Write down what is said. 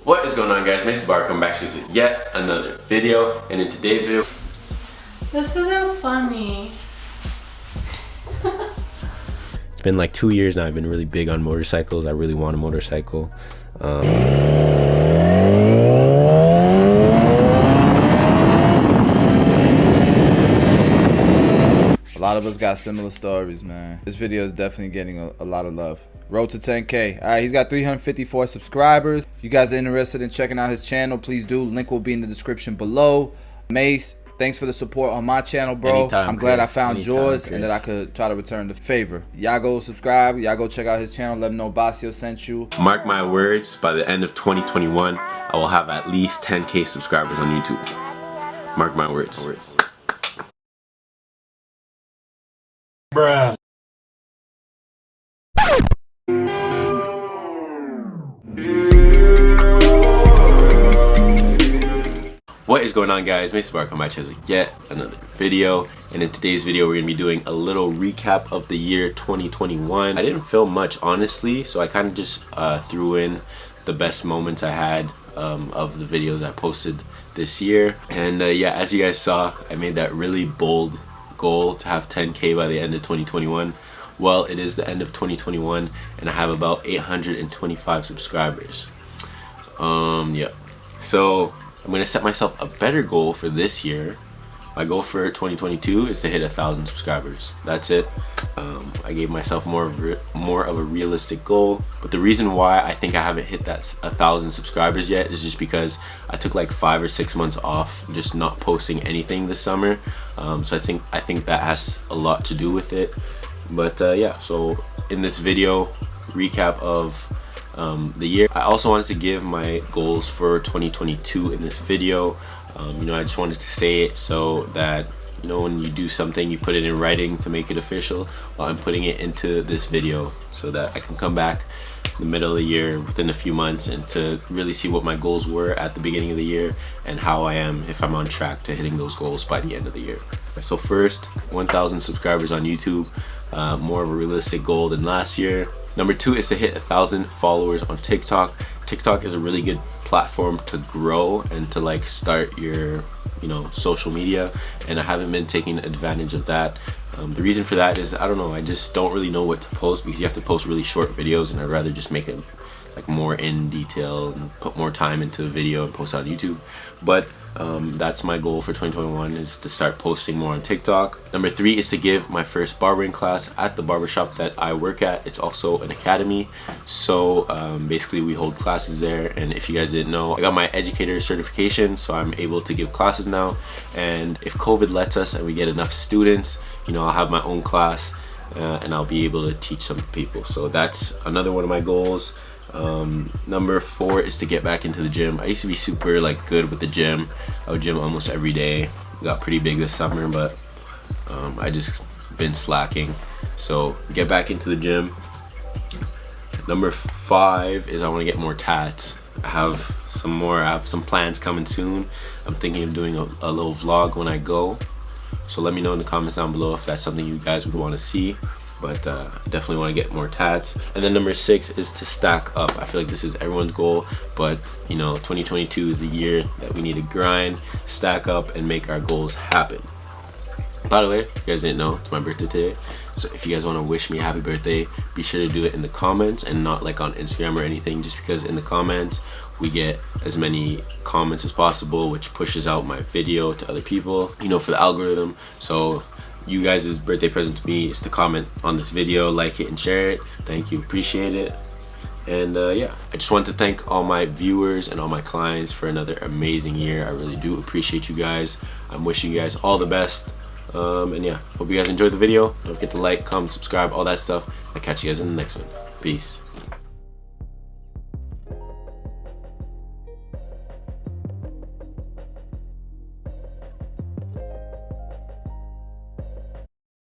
What is going on, guys? Mase The Barber coming back to you with yet another video, and in today's video, this isn't funny. it's been like 2 years now. I've been really big on motorcycles. I really want a motorcycle. A lot of us got similar stories, man. This video is definitely getting a lot of love. Road to 10K. All right, he's got 354 subscribers. If you guys are interested in checking out his channel, please do. Link will be in the description below. Mase, thanks for the support on my channel, bro. Anytime, I'm glad I Chris. found Anytime, yours Chris. and that I could try to return the favor. Y'all go subscribe. Y'all go check out his channel. Let him know Basio sent you. mark my words, by the end of 2021, I will have at least 10K subscribers on YouTube. Mark my words. Bruh. What is going on, guys? Mase The Barber coming back with yet another video, and in today's video we're going to be doing a little recap of the year 2021. I didn't film much, honestly, so I kind of just threw in the best moments I had of the videos I posted this year. And yeah, as you guys saw, I made that really bold goal to have 10K by the end of 2021. Well, it is the end of 2021 and I have about 825 subscribers. Yeah, so I'm gonna set myself a better goal for this year. My goal for 2022 is to hit 1,000 subscribers. That's it. I gave myself more of a realistic goal, but the reason why I think I haven't hit that 1,000 subscribers yet is just because I took like 5 or 6 months off, just not posting anything this summer. So I think that has a lot to do with it. But yeah, so in this video recap of the year, I also wanted to give my goals for 2022 in this video. You know, I just wanted to say it so that, you know, when you do something, you put it in writing to make it official. Well, I'm putting it into this video so that I can come back in the middle of the year, within a few months, and to really see what my goals were at the beginning of the year and how I am, if I'm on track to hitting those goals by the end of the year. So first, 1,000 subscribers on YouTube, more of a realistic goal than last year. Number 2 is to hit 1,000 followers on TikTok. TikTok is a really good platform to grow and to like start your, you know, social media, and I haven't been taking advantage of that. The reason for that is, I don't know, I just don't really know what to post, because you have to post really short videos, and I'd rather just make it like more in detail and put more time into a video and post on YouTube. But that's my goal for 2021, is to start posting more on TikTok. Number 3 is to give my first barbering class at the barbershop that I work at. It's also an academy, so basically we hold classes there. And if you guys didn't know, I got my educator certification, so I'm able to give classes now. And if COVID lets us and we get enough students, you know, I'll have my own class and I'll be able to teach some people. So that's another one of my goals. Number 4 is to get back into the gym. I used to be super like good with the gym. I would gym almost every day. Got pretty big this summer, but I just been slacking. So get back into the gym. Number 5 is I want to get more tats. I have some plans coming soon. I'm thinking of doing a little vlog when I go. So let me know in the comments down below if that's something you guys would want to see. But definitely want to get more tats. And then number 6 is to stack up. I feel like this is everyone's goal, but you know, 2022 is the year that we need to grind, stack up, and make our goals happen. By the way, if you guys didn't know, it's my birthday today, so if you guys want to wish me a happy birthday, be sure to do it in the comments and not like on Instagram or anything, just because in the comments we get as many comments as possible, which pushes out my video to other people, you know, for the algorithm. So you guys' birthday present to me is to comment on this video, like it and share it. Thank you, appreciate it. And yeah, I just want to thank all my viewers and all my clients for another amazing year. I really do appreciate you guys. I'm wishing you guys all the best. And yeah, hope you guys enjoyed the video. Don't forget to like, comment, subscribe, all that stuff. I'll catch you guys in the next one. Peace.